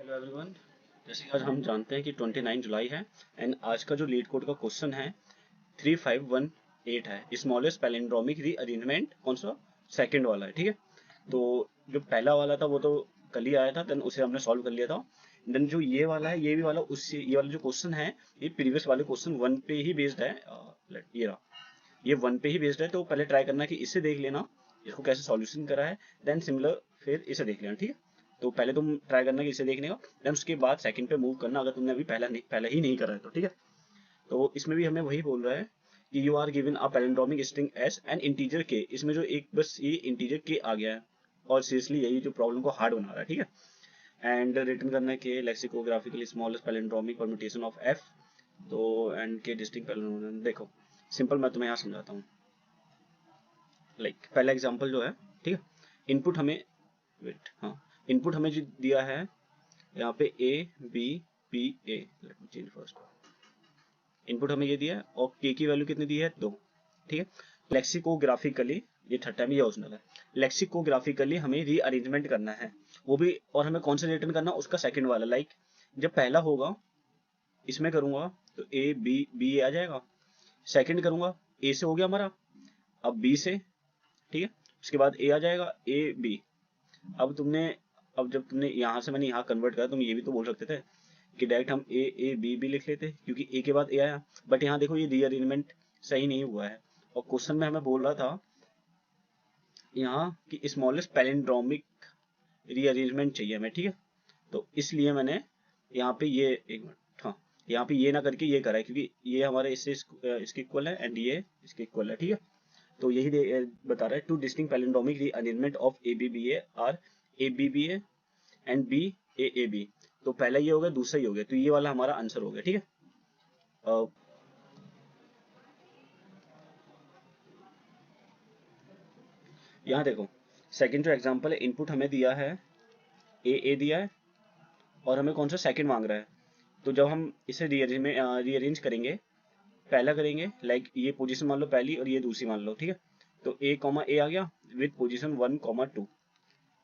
Hello everyone. जैसे कि आज हम जानते हैं कि 29 जुलाई है एंड आज का जो लीड कोड का क्वेश्चन है 3518 है। स्मॉलेस्ट पैलिंड्रोमिक रीअरेंजमेंट कौन सा? सेकंड वाला है, ठीक है। तो जो पहला वाला था वो तो कल ही आया था, देन उसे हमने सॉल्व कर लिया था। देन जो ये वाला है, ये भी वाला उससे ये वाला जो क्वेश्चन है ये प्रीवियस वाले क्वेश्चन वन पे ही बेस्ड है। ये रहा, ये वन पे ही बेस्ड है। तो पहले ट्राई करना कि इसे देख लेना, इसको कैसे सॉल्यूशन करा है, देन सिमिलर फिर इसे देख लेना, ठीक है। तो पहले तुम ट्राई करना कि इसे देखने का, देन उसके बाद सेकंड पे मूव करना अगर तुमने अभी पहले ही नहीं करा है तो, ठीक है। तो इसमें भी हमें वही बोल रहा है कि you are given a palindromic string S and integer K. इसमें जो एक बस ये इंटीजर के आ गया है और सीरियसली यही जो प्रॉब्लम को हार्ड बना रहा है, ठीक है। एंड रिटर्न करना है कि lexicographically smallest palindromic permutation of F. तो एंड के डिस्टिंक्ट पैलिंड्रोमिक देखो, सिंपल मैं तुम्हें यहाँ समझाता हूँ। पहला एग्जांपल जो है, ठीक है। इनपुट हमें वेट हाँ इनपुट हमें जो दिया है यहाँ पे A B P A, let me change first. Input हमें ये दिया है और के की वैल्यू कितनी दी है? 2, ठीक है। लेक्सिकोग्राफिकली ये थर्ड टाइम ये ओरिजिनल है। लेक्सिकोग्राफिकली हमें रीअरेंजमेंट करना है वो भी, और हमें कौन सा रिटर्न करना? उसका सेकंड वाला। जब पहला होगा इसमें करूंगा तो ए बी बी आ जाएगा। सेकंड करूंगा ए से हो गया हमारा, अब बी से, ठीक है। उसके बाद ए आ जाएगा, ए बी। अब जब तुमने यहाँ से मैंने यहाँ कन्वर्ट करा, तुम ये भी तो बोल सकते थे कि डायरेक्ट हम ए ए बी बी लिख लेते क्योंकि ए के बाद ए आया। बट यहाँ देखो ये रीअरेंजमेंट सही नहीं हुआ है और क्वेश्चन में हमें बोल रहा था यहाँ कि स्मॉलेस्ट पैलिंड्रोमिक रीअरेंजमेंट चाहिए हमें, ठीक है। तो इसलिए मैंने यहाँ पे ये एक मिनट, हाँ, यहाँ पे ये ना करके ये करा है क्योंकि ये हमारे इसके इक्वल है एंड ये इसके इक्वल है, ठीक है। तो यही बता रहा है two distinct palindromic rearrangement of A B B A are A B B A and B A A B. तो पहला ये हो गया, दूसरा ये हो गया, तो ये वाला हमारा आंसर हो गया, ठीक है। यहाँ देखो, सेकंड जो एग्जांपल है, इनपुट हमें दिया है ए ए दिया है और हमें कौन सा सेकंड मांग रहा है। तो जब हम इसे रीअरेंज करेंगे, पहला करेंगे ये पोजीशन मान लो पहली और ये दूसरी मान लो, ठीक है। तो ए कॉमा ए आ गया विद पोजीशन 1,2।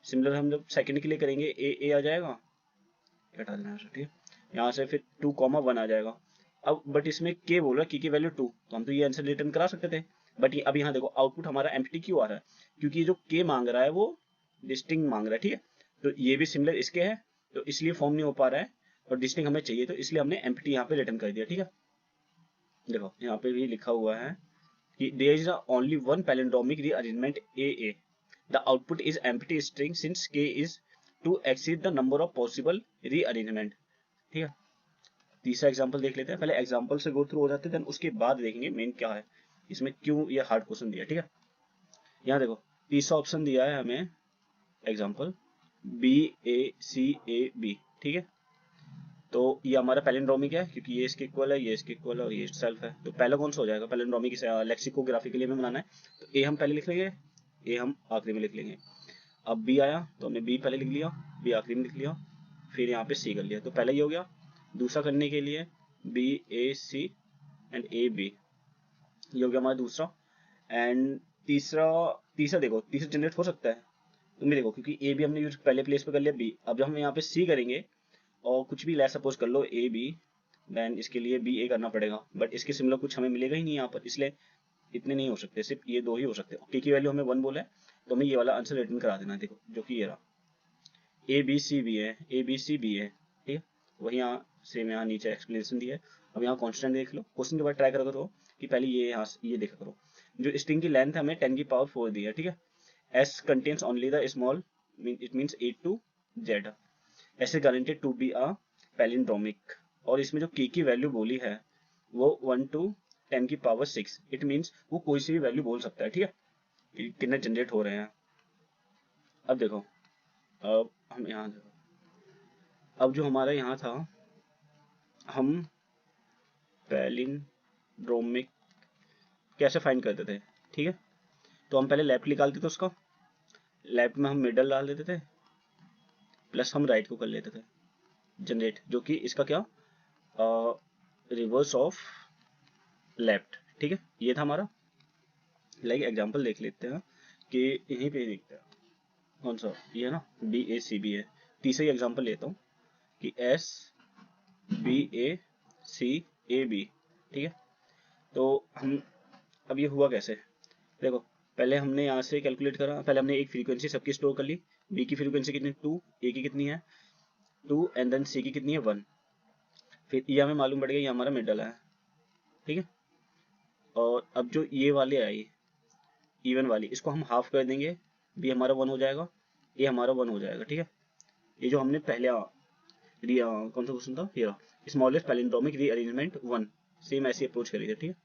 सिमिलर हम जब सेकंड के लिए करेंगे ए ए आ जाएगा, हटा देना, ठीक है। यहाँ से फिर 2,1 आ जाएगा। अब बट इसमें के बोल रहा है की वैल्यू 2, तो हम तो ये आंसर रिटर्न करा सकते थे। बट अब यहाँ देखो आउटपुट हमारा एम्प्टी क्यों आ रहा है? क्योंकि ये जो के मांग रहा है वो डिस्टिंक्ट मांग रहा है, ठीक है। तो ये भी सिमिलर इसके है, तो इसलिए फॉर्म नहीं हो पा रहा है और डिस्टिंक्ट हमें चाहिए, तो इसलिए हमने एम्प्टी यहाँ पे रिटर्न कर दिया, ठीक है। देखो यहाँ पे भी लिखा हुआ है कि there is only one palindromic rearrangement A A, the output is empty string since K is to exceed the number of possible rearrangement, ठीक है। तीसरा एग्जांपल देख लेते हैं, पहले एग्जांपल से गो थ्रू हो जाते हैं, देन उसके बाद देखेंगे मेन क्या है इसमें, क्यों ये हार्ड क्वेश्चन दिया, ठीक है। यहाँ देखो तीसरा ऑप्शन दिया है हमें example B A C A B, ठीक है। तो ये हमारा पैलिंड्रोमिक है क्योंकि ये इसके इक्वल है, ये इसके इक्वल है और ये सेल्फ है। तो पहला कौन सा हो जाएगा पैलिंड्रोमिक? लेक्सिकोग्राफिकली हमें बनाना है, तो ए हम पहले लिख लेंगे, ए हम आखिरी में लिख लेंगे। अब बी आया तो हमने बी पहले लिख लिया, बी आखिरी में लिख लिया, फिर यहाँ पे सी कर लिया, तो पहला ये हो गया। दूसरा करने के लिए B A C and A B, ये हो गया हमारा दूसरा। एंड तीसरा तीसरा देखो, तीसरा जनरेट हो सकता है, तुम भी देखो, क्योंकि ए बी हमने यूज पहले प्लेस पे कर लिया बी। अब जब हम यहाँ पे सी करेंगे और कुछ भी लेट सपोज कर लो ए बी, देन इसके लिए बी ए करना पड़ेगा, बट इसके सिमिलर कुछ हमें मिलेगा ही नहीं यहाँ पर, इसलिए इतने नहीं हो सकते, सिर्फ ये दो ही हो सकते। के की वैल्यू हमें 1 बोला है, तो हमें ये वाला आंसर रिटर्न करा देना है, देखो जो कि ये रहा ए बी सी बी है, ए बी सी बी है, ठीक है। वही यहाँ सेम यहाँ नीचे एक्सप्लेनेशन दिया है। अब यहाँ कॉन्स्टेंट देख लो, क्वेश्चन के बाद ट्राई करा करो कि पहले ये यहाँ ये देखा करो, जो स्ट्रिंग की लेंथ हमें 10 की पावर 4 दी है, ठीक है। S contains only the small, it means A to Z, ऐसे guaranteed to be a palindromic. और इसमें जो की वैल्यू बोली है वो 1 to 10 की पावर 6, इट मीन्स वो कोई सी भी वैल्यू बोल सकता है, ठीक है। कितने जनरेट हो रहे हैं अब देखो, अब हम यहाँ देखो, अब जो हमारा यहाँ था, हम पैलिंड्रोमिक कैसे फाइंड करते थे, ठीक है। तो हम पहले लेफ्ट निकालते थे उसका, लेफ्ट में हम मिडल डाल देते थे, प्लस हम राइट को कर लेते थे जनरेट, जो कि इसका क्या रिवर्स ऑफ लेफ्ट, ठीक है। ये था हमारा। एग्जांपल देख लेते हैं कि यहीं पे देखते हैं कौन सा, ये है ना बी ए सी बी है। तीसरा एग्जांपल लेता हूँ, कि S B A C A B, ठीक है। तो हम अब ये हुआ कैसे, देखो पहले हमने यहाँ से कैलकुलेट करा, पहले हमने एक फ्रीक्वेंसी सबकी स्टोर कर ली, बी की फ्रीक्वेंसी कितनी 2, ए की कितनी है 2, एंड देन सी की कितनी है 1, फिर ये हमें मालूम पड़ गया ये हमारा मिडल है, ठीक है। और अब जो ये वाले आई इवन वाली, इसको हम हाफ कर देंगे, बी हमारा 1 हो जाएगा, ए हमारा 1 हो जाएगा, ठीक है। ये जो हमने पहले कौन सा क्वेश्चन था, ये स्मॉलेस्ट पैलिंड्रोमिक रीअरेंजमेंट 1, सेम ऐसी अप्रोच करी थी, ठीक है।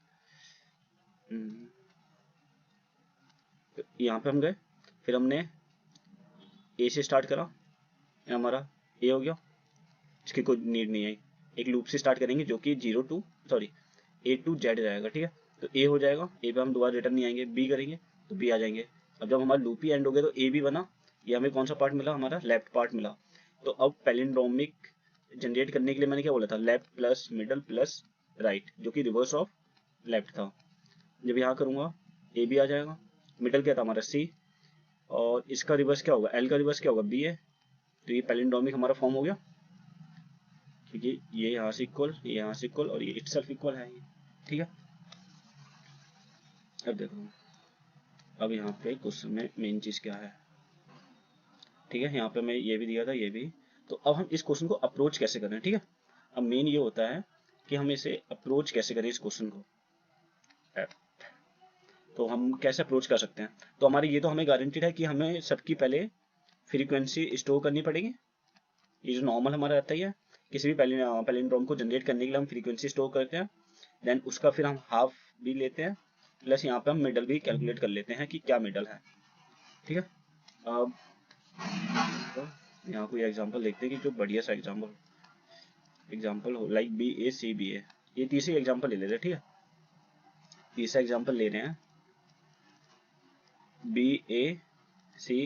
तो यहाँ पे हम गए, फिर हमने ए से स्टार्ट करा, ये हमारा ए हो गया, इसकी कोई नीड नहीं है, एक लूप से स्टार्ट करेंगे जो कि ए टू जेड जाएगा, ठीक है। तो ए हो जाएगा, ए पे हम दोबारा रिटर्न नहीं आएंगे, बी करेंगे तो बी आ जाएंगे। अब जब हमारा लूप ही एंड हो गया तो ए भी बना, ये हमें कौन सा पार्ट मिला, हमारा लेफ्ट पार्ट मिला। तो अब पैलिंड्रोमिक जनरेट करने के लिए मैंने क्या बोला था, left plus middle plus right, जो कि रिवर्स ऑफ लेफ्ट था। जब यहाँ करूंगा ए भी आ जाएगा, मिडल क्या था हमारा सी, और इसका रिवर्स क्या होगा, एल का रिवर्स क्या होगा बी है। तो ये पैलिंड्रोमिक हमारा फॉर्म हो गया, क्योंकि ये यहाँ से इक्वल, ये यहाँ से इक्वल, और ये इटसेल्फ इक्वल है, ठीक है। अब देखो, अब यहाँ पे क्वेश्चन में मेन चीज क्या है, ठीक है। यहाँ पे मैं ये भी दिया था, ये भी। तो अब हम इस क्वेश्चन को अप्रोच कैसे करें, ठीक है। अब मेन ये होता है कि हम इसे अप्रोच कैसे करें इस क्वेश्चन को। तो हम कैसे अप्रोच कर सकते हैं, तो हमारे ये तो हमें गारंटीड है कि हमें सबकी पहले फ्रीक्वेंसी स्टोर करनी पड़ेगी, ये जो नॉर्मल हमारा रहता ही है, किसी भी पैलिंड्रोम को जनरेट करने के लिए हम फ्रीक्वेंसी स्टोर करते हैं, देन उसका फिर हम हाफ भी लेते हैं, प्लस यहाँ पे हम मिडल भी कैलकुलेट कर लेते हैं कि क्या मिडल है, ठीक है। अब तो यहाँ कोई एग्जांपल देखते हैं कि जो बढ़िया सा एग्जांपल हो, like B A C B ए, ये तीसरी एग्जांपल ले लेते हैं, ठीक है। तीसरा एग्जांपल ले रहे हैं B A C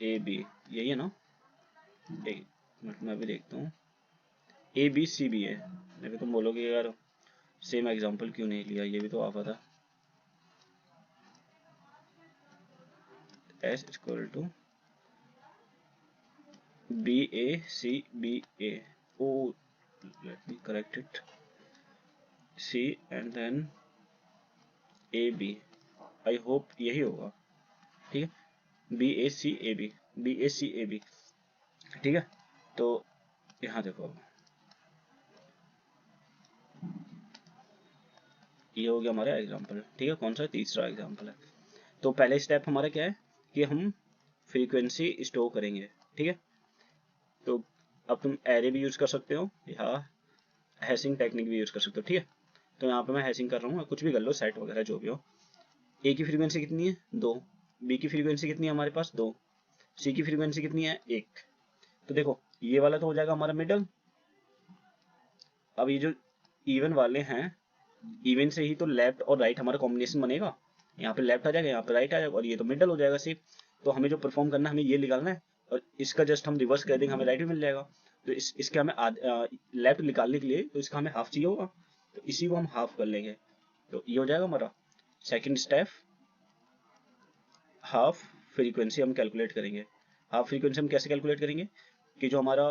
A B, यही है ना, एक मिनट मैं भी देखता हूँ, ए बी सी बी है। अभी तुम बोलोगे यार सेम एग्जांपल क्यों नहीं लिया, ये भी तो आफत है। S equal to B A C B A, oh let me correct it, C and then A B, I hope यही होगा, ठीक है। B A C A B, B A C A B, ठीक है। तो यहाँ देखो, ये हो गया हमारा एग्जांपल, ठीक है। कौन सा, तीसरा एग्जांपल है। तो पहले स्टेप हमारा क्या है कि हम फ्रीक्वेंसी स्टोर करेंगे, ठीक है। तो अब तुम एरे भी यूज कर सकते हो या हैशिंग टेक्निक भी यूज कर सकते हो, ठीक है। तो यहाँ पे मैं हैशिंग कर रहा हूँ, कुछ भी कर लो, सेट वगैरह जो भी हो। ए की फ्रीक्वेंसी कितनी है 2, बी की फ्रीक्वेंसी कितनी है हमारे पास 2, सी की फ्रीक्वेंसी कितनी है 1। तो देखो ये वाला तो हो जाएगा हमारा मिडल। अब ये जो इवन वाले हैं, इवन से ही तो लेफ्ट और राइट हमारा कॉम्बिनेशन बनेगा, यहाँ पे लेफ्ट आ जाएगा, यहाँ पे राइट आ जाएगा, और ये तो मिडल हो जाएगा सिर्फ। तो हमें जो परफॉर्म करना है हमें ये निकालना है, और इसका जस्ट हम रिवर्स कर देंगे, हमें राइट भी मिल जाएगा। तो इसके हमें लेफ्ट निकालने के लिए तो इसका हमें हाफ चाहिए होगा, तो इसी को हम हाफ कर लेंगे। तो ये हो जाएगा हमारा सेकंड स्टेप, हाफ फ्रीक्वेंसी हम कैलकुलेट करेंगे। हाफ फ्रीक्वेंसी हम कैसे कैलकुलेट करेंगे कि जो हमारा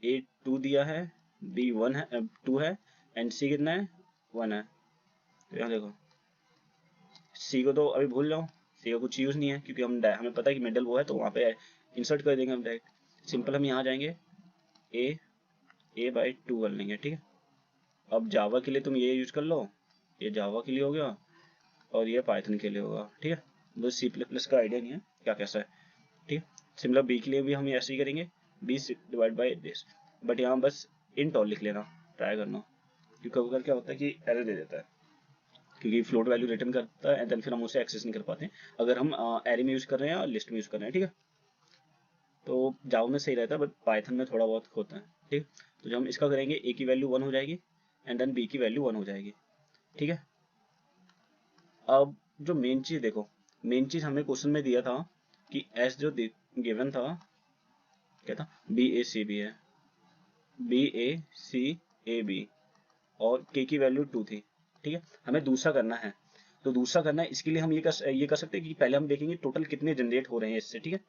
ए 2 दिया है, बी 1 है 2 है, एंड सी कितना है 1 है। तो यहाँ देखो सी को तो अभी भूल जाओ, सी का कुछ यूज नहीं है, क्योंकि हमें पता है कि मिडल वो है, तो वहाँ पे इंसर्ट कर देंगे हम डायरेक्ट। सिंपल हम यहाँ जाएंगे, ए बाई 2 कर लेंगे, ठीक है। अब जावा के लिए तुम ये यूज कर लो, ये जावा के लिए हो गया, और ये पाइथन के लिए होगा, ठीक है। मुझे सी प्लस प्लस का आइडिया नहीं है क्या कैसा है, ठीक है। सिमिलर बी के लिए भी हम ऐसे ही करेंगे, B divide by this, but यहाँ बस इंट और लिख लेना, ट्राई करना, क्योंकि अगर क्या होता है कि एरर दे देता है, क्योंकि फ्लोट वैल्यू रिटर्न करता है, एंड देन फिर हम उसे एक्सेस नहीं कर पाते अगर हम एरे में यूज कर रहे हैं और लिस्ट में यूज कर रहे हैं, ठीक है। तो जावा में सही रहता है, बट पाइथन में थोड़ा बहुत होता है, ठीक। तो जब हम इसका करेंगे ए की वैल्यू 1 हो जाएगी, एंड देन बी की वैल्यू 1 हो जाएगी, ठीक है। अब जो मेन चीज देखो, मेन चीज हमें क्वेश्चन में दिया था कि एस जो गिवन था क्या था, बी ए सी बी है, B A C A B, और के की वैल्यू 2 थी, ठीक है। हमें दूसरा करना है, तो दूसरा करना है इसके लिए हम ये कर सकते हैं कि पहले हम देखेंगे टोटल कितने जनरेट हो रहे हैं इससे, ठीक है।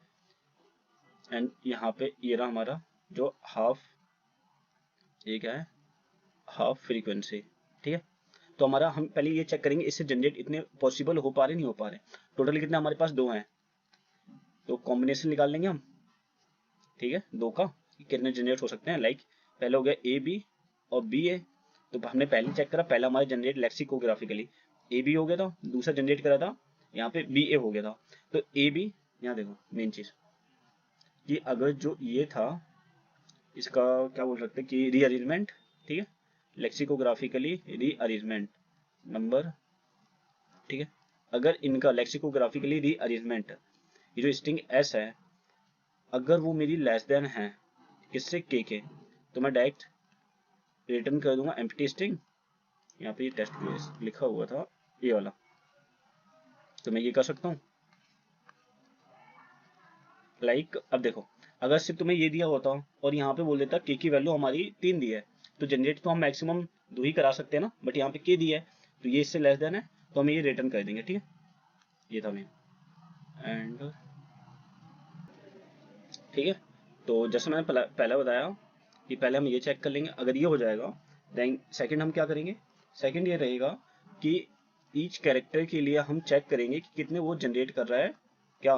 एंड यहाँ पे ये रहा हमारा जो हाफ, ये क्या है, हाफ फ्रीक्वेंसी, ठीक है। तो हमारा, हम पहले ये चेक करेंगे इससे जनरेट इतने पॉसिबल हो पा रहे नहीं हो पा रहे। टोटल कितने हमारे पास, दो हैं, तो कॉम्बिनेशन निकाल लेंगे हम, ठीक है, दो का कितने जनरेट हो सकते हैं। लाइक पहले हो गया ए बी और बी ए, तो हमने पहले चेक करा, पहला हमारा जनरेट लेक्सिकोग्राफिकली ए बी हो गया था, दूसरा जनरेट करा था यहाँ पे बी ए हो गया था। तो ए बी, यहाँ देखो मेन चीज कि अगर जो ये था, इसका क्या बोल सकते हैं कि रीअरेंजमेंट, ठीक है, लेक्सिकोग्राफिकली रीअरेंजमेंट नंबर, ठीक है। अगर इनका लेक्सिकोग्राफिकली रीअरेंजमेंट, ये जो स्ट्रिंग एस है, अगर वो मेरी लेस देन है किससे, के, तो मैं डायरेक्ट रिटर्न कर दूंगा एम्प्टी स्ट्रिंग। यहाँ पे ये टेस्ट केस लिखा हुआ था ये वाला, तो मैं ये कर सकता हूँ। लाइक अब देखो, अगर सिर्फ तुम्हें ये दिया होता और यहाँ पे बोल देता के की वैल्यू हमारी 3 दी है, तो जनरेट तो हम मैक्सिमम 2 ही करा सकते हैं ना, बट यहाँ पे के दिया है तो ये इससे लेस देन है, तो हम ये रिटर्न कर देंगे, ठीक है। ये था मेन एंड, ठीक है। तो जैसे मैंने पहले बताया कि पहले हम ये चेक कर लेंगे, अगर ये हो जाएगा देन सेकंड हम क्या करेंगे, सेकंड ये रहेगा कि ईच कैरेक्टर के लिए हम चेक करेंगे कि कितने वो जनरेट कर रहा है, क्या,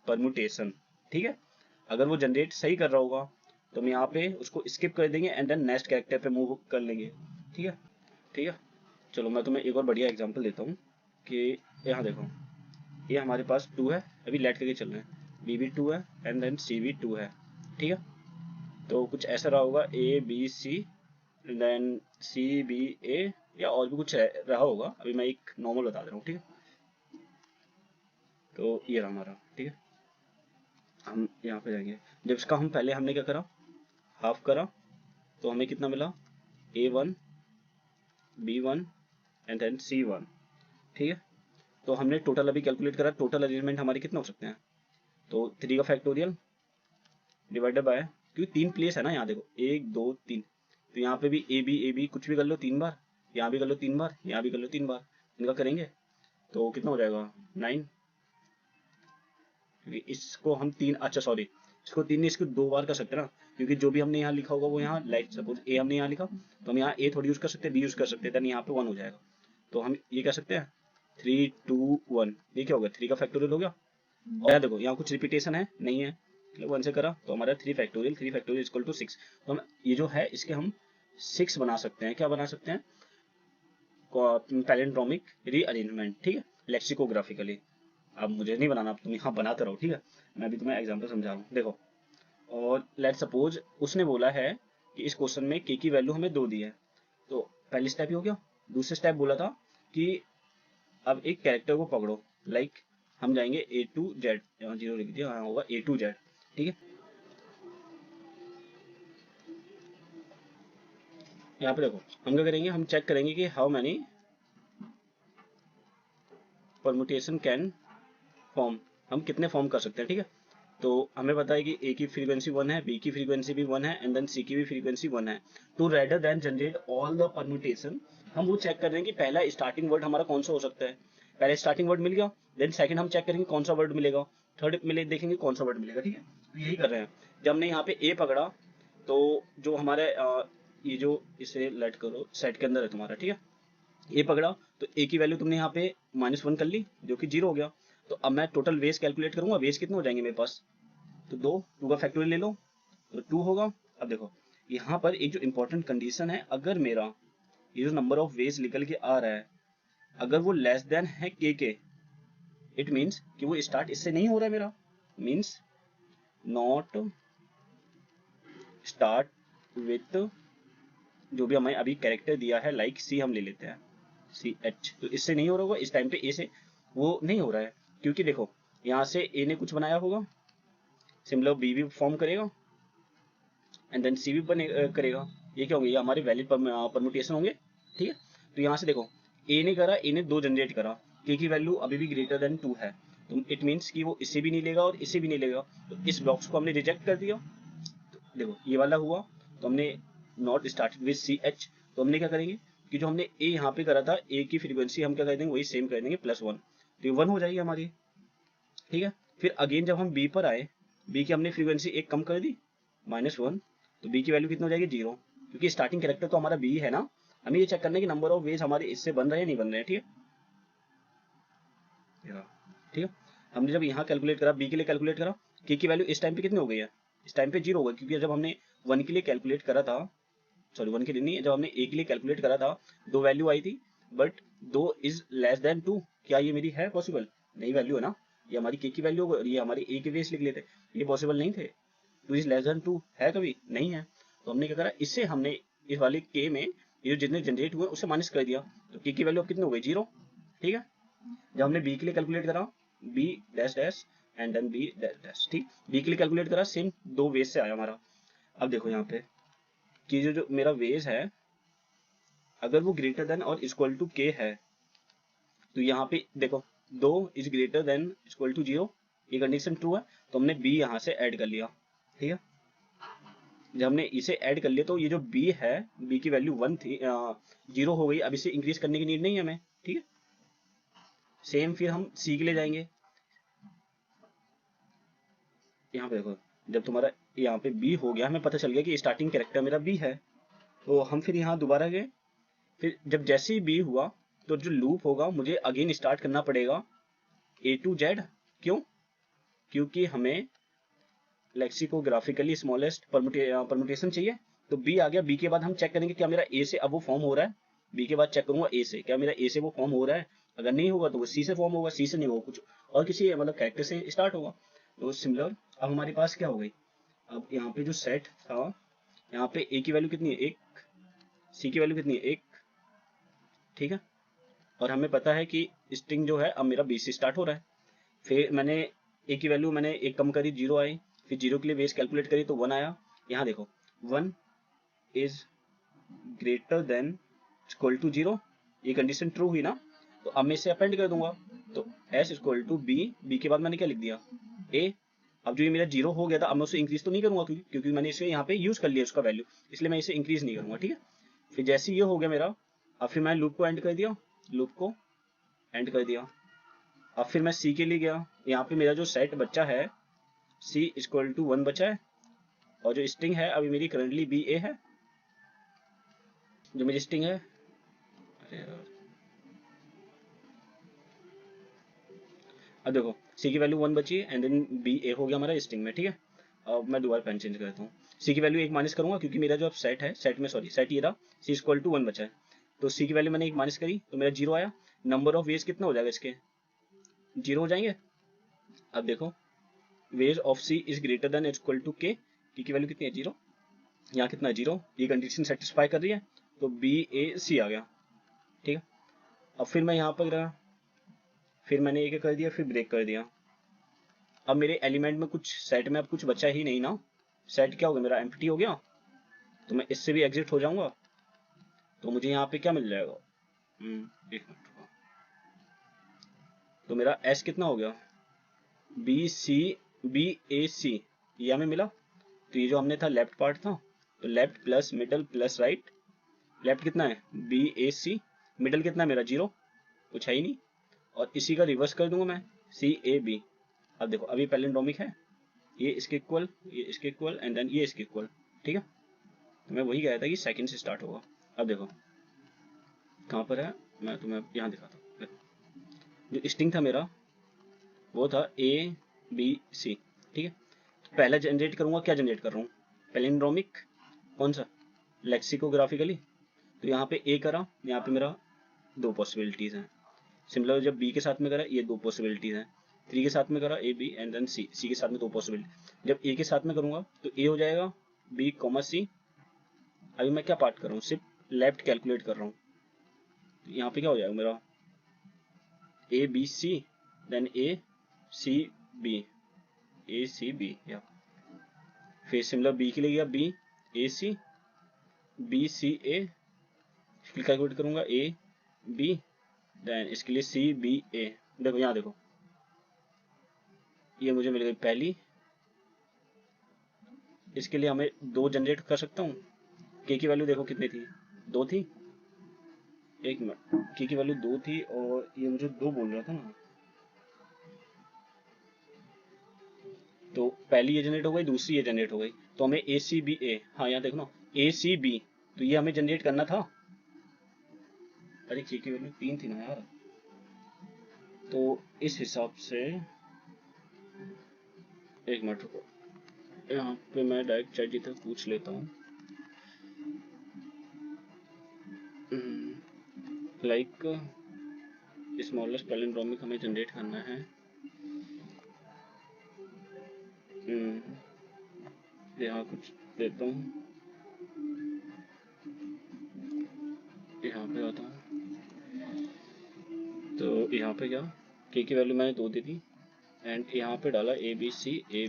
परमुटेशन, ठीक है। अगर वो जनरेट सही कर रहा होगा तो हम यहाँ पे उसको स्किप कर देंगे एंड देन नेक्स्ट कैरेक्टर पे मूव कर लेंगे, ठीक है, ठीक है। चलो मैं तुम्हें एक और बढ़िया एग्जांपल देता हूँ कि यहाँ देखो, ये हमारे पास 2 है, अभी लेट करके चल रहे हैं, बी भी 2 है एंड देन सी भी 2 है, ठीक है। तो कुछ ऐसा रहा होगा A B C then C B A, या और भी कुछ रहा होगा, अभी मैं एक नॉर्मल बता दे रहा हूँ, ठीक है। तो ये रहा हमारा, ठीक है। हम यहाँ पे जाएंगे, जब इसका हम पहले हमने क्या करा, हाफ करा, तो हमें कितना मिला, A1 B1 and then C1, ठीक है। तो हमने टोटल अभी कैलकुलेट करा, टोटल अरेंजमेंट हमारे कितने हो सकते हैं, तो 3 का फैक्टोरियल डिवाइडेड बाय, क्योंकि 3 प्लेस है ना, यहाँ देखो 1 2 3, तो यहाँ पे भी ए बी कुछ भी कर लो 3 बार, यहाँ भी कर लो 3 बार, यहाँ भी कर लो 3 बार, इनका करेंगे तो कितना हो जाएगा 9, क्योंकि इसको हम 3, अच्छा सॉरी, इसको 3 नहीं, इसको 2 बार कर सकते हैं ना, क्योंकि जो भी हमने यहाँ लिखा होगा वो यहाँ, लाइक सपोज ए हमने यहाँ लिखा, तो हम यहाँ ए थोड़ी यूज कर सकते हैं, बी यूज कर सकते हैं, देन यहाँ पे 1 हो जाएगा। तो हम ये कह सकते हैं 3 2 1, ये क्या हो गया, 3 का फैक्टोरियल हो गया। और यहाँ देखो, यहाँ कुछ रिपीटेशन है नहीं है, 1 से करा तो हमारा 3 फैक्टोरियल, 3 फैक्टोरियल इक्वल टू 6, तो हम ये जो है इसके हम 6 बना सकते हैं, क्या बना सकते हैं, पैलिंड्रोमिक रीअरेंजमेंट, ठीक है, लेक्सिकोग्राफिकली। अब मुझे नहीं बनाना, तुम यहाँ बनाते रहो, ठीक है, मैं अभी तुम्हें एग्जांपल समझा रहा हूँ, देखो। और लेट सपोज उसने बोला है कि इस क्वेश्चन में के की वैल्यू हमें 2 दी है, तो पहली स्टेप ही हो गया। दूसरे स्टेप बोला था कि अब एक कैरेक्टर को पकड़ो, लाइक हम जाएंगे ए टू जेड, यहाँ 0 लिख दिया, यहाँ होगा ए टू जेड, ठीक है। यहाँ पे देखो हम क्या करेंगे, हम चेक करेंगे कि how many permutation can form, हम कितने फॉर्म कर सकते हैं, ठीक है। तो हमें पता है कि ए की फ्रीक्वेंसी 1 है, बी की फ्रीक्वेंसी भी 1 है एंड देन सी की भी फ्रीक्वेंसी 1 है। तो rather than generate all the permutation, हम वो चेक कर रहे हैं कि पहला स्टार्टिंग वर्ड हमारा कौन सा हो सकता है। पहले स्टार्टिंग वर्ड मिल गया, देन सेकंड हम चेक करेंगे कौन सा वर्ड मिलेगा, थर्ड मिले देखेंगे कौन सा वर्ड मिलेगा, ठीक है। तो यही कर रहे हैं। जब हमने यहाँ पे ए पकड़ा, तो जो हमारे ये जो, इसे लेट करो सेट के अंदर है तुम्हारा, ठीक है। ए पकड़ा तो ए की वैल्यू तुमने यहाँ पे -1 कर ली, जो कि 0 हो गया। तो अब मैं टोटल वेज कैलकुलेट करूंगा, वेज कितने हो जाएंगे मेरे पास, तो 2 का फैक्टोरियल ले लो तो 2 होगा। अब देखो यहाँ पर एक जो इंपॉर्टेंट कंडीशन है, अगर मेरा ये जो नंबर ऑफ वेज निकल के आ रहा है, अगर वो लेस देन है के, इट मीन्स कि वो स्टार्ट इससे नहीं हो रहा है मेरा, मीन्स नॉट स्टार्ट विथ जो भी हमें अभी कैरेक्टर दिया है, लाइक सी हम ले लेते हैं, सी एच, तो इससे नहीं हो रहा होगा इस टाइम पे, ए से वो नहीं हो रहा है, क्योंकि देखो यहाँ से ए ने कुछ बनाया होगा, सिमिलर बी भी फॉर्म करेगा एंड देन सी भी बने करेगा, ये क्या होंगे, ये हमारे वैलिड परमुटेशन होंगे, ठीक है। तो यहाँ से देखो ए ने करा, ए ने 2 जनरेट करा, के की वैल्यू अभी भी ग्रेटर देन 2 है, तो इट मीन्स कि वो इससे भी नहीं लेगा और इससे भी नहीं लेगा, तो इस ब्लॉक्स को हमने रिजेक्ट कर दिया। तो देखो ये वाला हुआ, तो हमने not started with C H, तो हमने क्या करेंगे कि जो हमने ए यहाँ पे करा था, ए की फ्रीक्वेंसी हम क्या कर देंगे, वही सेम कर देंगे +1, तो ये 1 हो जाएगी हमारी, ठीक है। फिर अगेन जब हम बी पर आए, बी की हमने फ्रीक्वेंसी एक कम कर दी, -1, तो बी की वैल्यू कितनी हो जाएगी 0, क्योंकि स्टार्टिंग कैरेक्टर तो हमारा बी है ना। हमें ये चेक करना है कि नंबर ऑफ वेज हमारे इससे बन रहे हैं नहीं बन रहे हैं। ठीक है, ठीक है। हमने जब यहाँ कैलकुलेट करा, बी के लिए कैलकुलेट करा, के की वैल्यू इस टाइम पे कितनी हो गई है, इस टाइम पे 0 हो गई, क्योंकि जब हमने 1 के लिए कैलकुलेट करा था, सॉरी 1 के लिए नहीं, जब हमने ए के लिए कैलकुलेट करा था 2 वैल्यू आई थी, बट 2 इज लेस देन 2, क्या ये मेरी है पॉसिबल? नहीं वैल्यू है ना, ये हमारी के की वैल्यू और ये हमारी ए के वेस लिख लेते, ये पॉसिबल नहीं थे। 2 इज लेस देन 2 है कभी नहीं है, तो हमने क्या करा, इससे हमने इस वाले के में ये जो जितने जनरेट हुए उसे माइनस कर दिया, तो के की वैल्यू अब कितनी हो गई 0। ठीक है, जब हमने बी के लिए कैलकुलेट करा, B dash dash and then B dash dash, ठीक, बी के लिए कैलकुलेट करा, सेम 2 वेज से आया हमारा। अब देखो यहाँ पे कि जो मेरा वेज है, अगर वो ग्रेटर देन और इक्वल टू के है, तो यहाँ पे देखो 2 is greater than equal to 0, ये कंडीशन ट्रू है, तो हमने बी यहाँ से ऐड कर लिया। ठीक है, जब हमने इसे ऐड कर लिया तो ये जो बी है, बी की वैल्यू 1 थी, 0 हो गई, अब इसे इंक्रीज करने की नीड नहीं है हमें। ठीक है, सेम फिर हम सी के लिए जाएंगे। यहाँ पे देखो, जब तुम्हारा यहाँ पे बी हो गया, हमें पता चल गया कि स्टार्टिंग कैरेक्टर मेरा बी है, तो हम फिर यहाँ दोबारा गए, फिर जब जैसे ही बी हुआ तो जो लूप होगा मुझे अगेन स्टार्ट करना पड़ेगा ए टू जेड। क्यों? क्योंकि हमें लेक्सिकोग्राफिकली स्मॉलेस्ट परमुटेशन चाहिए। तो बी आ गया, बी के बाद हम चेक करेंगे क्या मेरा ए से अब वो फॉर्म हो रहा है, बी के बाद चेक करूंगा ए से, क्या मेरा ए से वो फॉर्म हो रहा है, अगर नहीं होगा तो वो सी से फॉर्म होगा, सी से नहीं होगा कुछ और किसी मतलब कैरेक्टर से स्टार्ट होगा। तो सिमिलर अब हमारे पास क्या हो गई, अब यहाँ पे जो सेट था, यहाँ पे ए की वैल्यू कितनी है 1, सी की वैल्यू कितनी है 1। ठीक है, और हमें पता है कि स्ट्रिंग जो है अब मेरा बी से स्टार्ट हो रहा है। फिर मैंने ए की वैल्यू मैंने एक कम करी, 0 आई, फिर 0 के लिए बेस कैलकुलेट करी तो 1 आया। यहाँ देखो 1 is greater than equal to 0, ये कंडीशन ट्रू हुई ना, तो अब मैं इसे अपेंड कर दूंगा, तो S equal to B, B के बाद मैंने क्या लिख दिया ए। अब जो ये मेरा 0 हो गया था, अब मैं उसे इंक्रीज तो नहीं करूंगा, क्योंकि मैंने इसे यहाँ पे यूज कर लिया उसका वैल्यू, इसलिए मैं इसे इंक्रीज नहीं करूंगा। ठीक है, फिर जैसे ये हो गया मेरा, अब फिर मैंने लूप को एंड कर दिया, लूप को एंड कर दिया। अब फिर मैं सी के लिए गया, यहाँ पे मेरा जो सेट बच्चा है सी इक्वल टू 1 बचा है, और जो स्ट्रिंग है अभी मेरी करंटली बी ए है, जो मेरी स्ट्रिंग है। अरे यार, अब देखो सी की वैल्यू 1 बची है एंड देन बी ए हो गया हमारा स्ट्रिंग में। ठीक है, अब मैं दोबारा पेन चेंज करता हूँ, सी की वैल्यू 1 माइनस करूंगा, क्योंकि मेरा जो अब सेट है, सेट में सॉरी सेट ये रहा, सी इक्वल टू 1 बचा है, तो सी की वैल्यू मैंने 1 माइनस करी तो मेरा 0 आया। नंबर ऑफ वेज कितना हो जाएगा इसके, 0 हो जाएंगे। अब देखो ways of C is greater than equal to K, की वैल्यू कितनी है 0, यहाँ कितना 0, ये कंडीशन सेटिस्फाई कर रही है, तो बी ए सी आ गया। ठीक है, अब फिर मैं यहाँ पर गया, फिर मैंने एक कर दिया, फिर ब्रेक कर दिया। अब मेरे एलिमेंट में कुछ सेट में अब कुछ बचा ही नहीं ना, सेट क्या हो गया मेरा एम्प्टी हो गया, तो मैं इससे भी एग्जिट हो जाऊंगा, तो मुझे यहाँ पे क्या मिल जाएगा, एक मिनट रुको। तो मेरा एस कितना हो गया, बी सी, बी ए सी, ये हमें मिला। तो ये जो हमने था लेफ्ट पार्ट था, तो left plus middle plus right, left कितना है बी ए सी, मिडल कितना है मेरा 0, कुछ है ही नहीं, और इसी का रिवर्स कर दूंगा मैं, सी ए बी। अब देखो अभी पैलिंड्रोमिक है, ये इसके इक्वल, ये इसके इक्वल एंड देन ये इसके इक्वल। ठीक है, तो मैं वही कह रहा था कि सेकंड से स्टार्ट होगा। अब देखो कहाँ पर है, मैं तुम्हें यहाँ दिखाता हूँ। जो स्ट्रिंग था मेरा वो था ए बी सी। ठीक है, तो पहला जनरेट करूंगा, क्या जनरेट कर रहा हूँ, पैलिंड्रोमिक, कौन सा, लेक्सिकोग्राफिकली। तो यहाँ पे ए करा, यहाँ पे मेरा 2 पॉसिबिलिटीज हैं। सिमिलर जब बी के साथ में करा, ये 2 पॉसिबिलिटीज हैं। 3 के साथ में करा ए बी एंड देन सी, सी के साथ में 2 पॉसिबिलिटी। जब ए के साथ में करूंगा तो ए हो जाएगा बी कॉमा सी। अभी मैं क्या पार्ट कर रहा हूँ, सिर्फ लेफ्ट कैलकुलेट कर रहा हूँ, तो यहाँ पे क्या हो जाएगा मेरा A B C then A C B, A C B, या फिर सिमिलर बी के लिए गया B A C, B C ए, फिर कैलकुलेट करूंगा ए बी, देन इसके लिए सी बी ए। देखो यहाँ देखो, ये मुझे मिल गई पहली, इसके लिए हमें 2 जनरेट कर सकता हूँ। के की वैल्यू देखो कितनी थी, 2 थी, एक मिनट, के की वैल्यू 2 थी और ये मुझे 2 बोल रहा था ना, तो पहली ये जनरेट हो गई, दूसरी ये जनरेट हो गई, तो हमें ए सी बी ए, हाँ यहाँ देखो ना, ए सी बी, तो ये हमें जनरेट करना था। अरे के की वैल्यू 3 थी ना यार, तो इस हिसाब से एक मिनट रुको, यहाँ पे मैं डायरेक्ट चैट जी तक पूछ लेता हूँ। लाइक स्मॉलेस्ट पैलिंड्रोमिक हमें जनरेट करना है। यहाँ कुछ देता हूँ, यहाँ पे आता हूँ, तो यहाँ पे क्या, के की वैल्यू मैंने 2 दे दी, एंड यहाँ पे डाला A B C A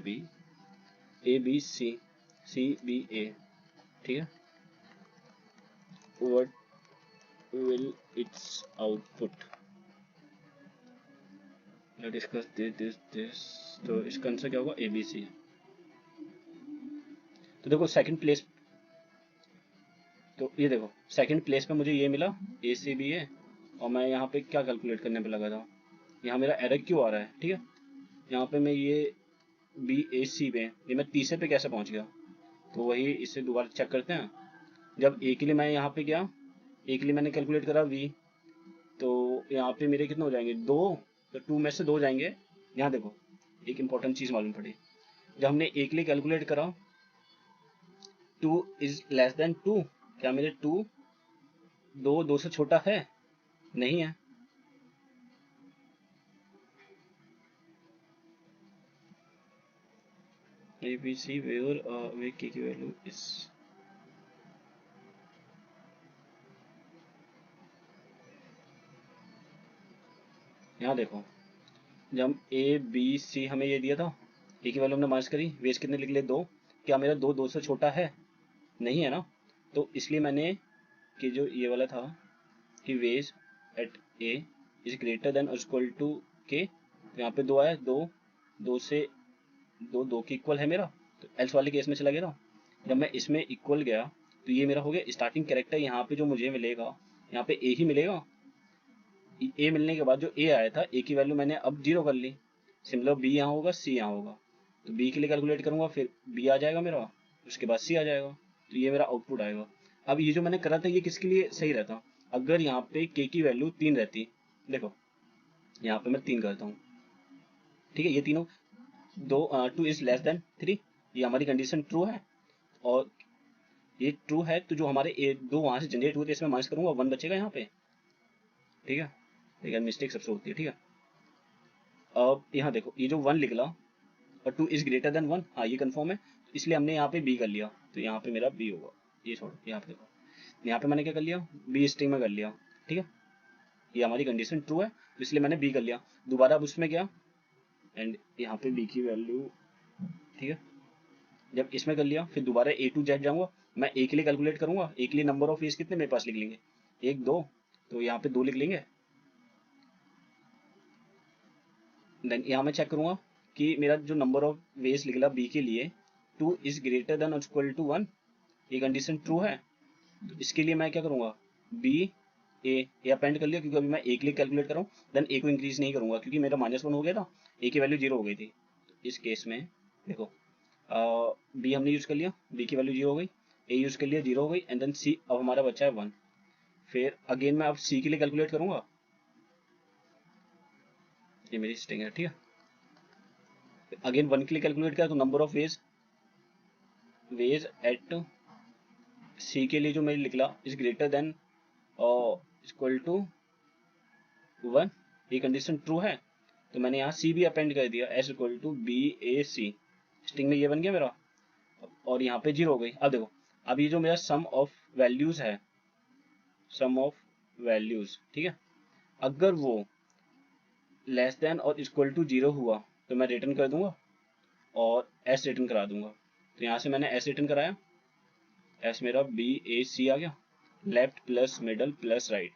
B C C B A, ठीक है। What will its output, let's discuss this. तो इसका आंसर क्या होगा, ए बी सी। तो देखो सेकंड प्लेस, तो ये देखो सेकंड प्लेस पे मुझे ये मिला ए सी बी ए, और मैं यहाँ पे क्या कैलकुलेट करने पे लगा था, यहाँ मेरा एरर क्यों आ रहा है, ठीक है। यहाँ पे मैं ये बी ए सी पे, ये मैं तीसरे पे कैसे पहुंच गया, तो वही इसे दोबारा चेक करते हैं। जब ए के लिए मैं यहाँ पे गया, ए के लिए मैंने कैलकुलेट करा वी, तो यहाँ पे मेरे कितने हो जाएंगे, 2, तो 2 में से 2 जाएंगे। यहाँ देखो एक इंपॉर्टेंट चीज मालूम पड़ी, जब हमने ए के लिए कैलकुलेट करा 2 इज लेस देन 2, क्या मेरे 2 से छोटा है, नहीं है। ए बी सी वेयर वे के की वैल्यू इज, यहाँ देखो जब ए बी सी हमें ये दिया था, ए की वैल्यू हमने माइनस करी, वेज कितने लिख लिए 2, क्या मेरा 2 से छोटा है, नहीं है ना। तो इसलिए मैंने कि जो ये वाला था कि ways at A is greater than equal to K, तो यहाँ पे 2 आया, 2 से 2 के इक्वल है मेरा, तो एल्स वाले केस में चला गया था। जब मैं इसमें इक्वल गया तो ये मेरा हो गया स्टार्टिंग कैरेक्टर, यहाँ पे जो मुझे मिलेगा यहाँ पे ए ही मिलेगा। ए मिलने के बाद जो ए आया था, ए की वैल्यू मैंने अब 0 कर ली, सिमिलर बी यहाँ होगा सी यहाँ होगा, तो बी के लिए कैलकुलेट करूंगा, फिर बी आ जाएगा मेरा, उसके बाद सी आ जाएगा, तो ये मेरा आउटपुट आएगा। अब ये जो मैंने करा था ये किसके लिए सही रहता, अगर यहाँ पे के की वैल्यू 3 रहती, देखो यहाँ पे मैं 3 करता हूँ, ठीक है, ये तीनों 2 इज लेस देन 3, ये हमारी कंडीशन ट्रू है, और ये ट्रू है, तो जो हमारे ए 2 वहां से जनरेट हुए थे इसमें माइनस करूंगा, 1 बचेगा यहाँ पे, ठीक है। लेकिन मिस्टेक सबसे होती है, ठीक है। अब यहाँ देखो ये जो 1 निकला और 2 इज ग्रेटर देन 1, हाँ ये कंफर्म है, तो इसलिए हमने यहाँ पे बी कर लिया, तो यहाँ पे मेरा बी होगा। ये छोड़ो, यहाँ पे देखो, यहाँ पे मैंने क्या कर लिया, बी स्ट्रिंग में कर लिया, ठीक है, ये हमारी कंडीशन ट्रू है, तो इसलिए मैंने बी कर लिया। दोबारा अब उसमें गया एंड यहाँ पे बी की वैल्यू, ठीक है, जब इसमें कर लिया फिर दोबारा ए टू जेड जाऊंगा, मैं ए के लिए कैलकुलेट करूंगा, ए के लिए नंबर ऑफ एज कितने मेरे पास लिख लेंगे, 1 2, तो यहाँ पे 2 लिख लेंगे। देन यहाँ मैं चेक करूंगा कि मेरा जो नंबर ऑफ वेज निकला बी के लिए 2 is greater than equal to 1, ये कंडीशन ट्रू है, तो इसके लिए मैं क्या करूंगा, बी ए अपेंड कर लिया, क्योंकि अभी मैं ए के लिए कैलकुलेट कर रहा हूँ, देन ए को इंक्रीज नहीं करूंगा क्योंकि मेरा -1 हो गया था, ए की वैल्यू 0 हो गई थी, तो इस केस में देखो बी हमने यूज कर लिया, बी की वैल्यू 0 हो गई, ए यूज कर लिया 0 हो गई, एंड देन सी अब हमारा बचा है 1, फिर अगेन मैं अब सी के लिए कैलकुलेट करूंगा, ये मेरी स्ट्रिंग है, ठीक है, अगेन 1 के लिए कैलकुलेट किया तो number of ways at C के लिए जो मैंने निकला is greater than equal to 1, ये कंडीशन ट्रू है, तो मैंने यहाँ सी भी अपेंड कर दिया, S equal to B A C, string में ये बन गया मेरा, और यहाँ पे 0 हो गई। अब देखो अब ये जो मेरा सम ऑफ वैल्यूज है, सम ऑफ वैल्यूज, ठीक है, अगर वो लेस देन और इक्वल टू 0 हुआ तो मैं रिटर्न कर दूंगा और एस रिटर्न करा दूंगा, तो यहाँ से मैंने एस रिटर्न कराया, एस मेरा बी ए सी आ गया, left plus middle plus right,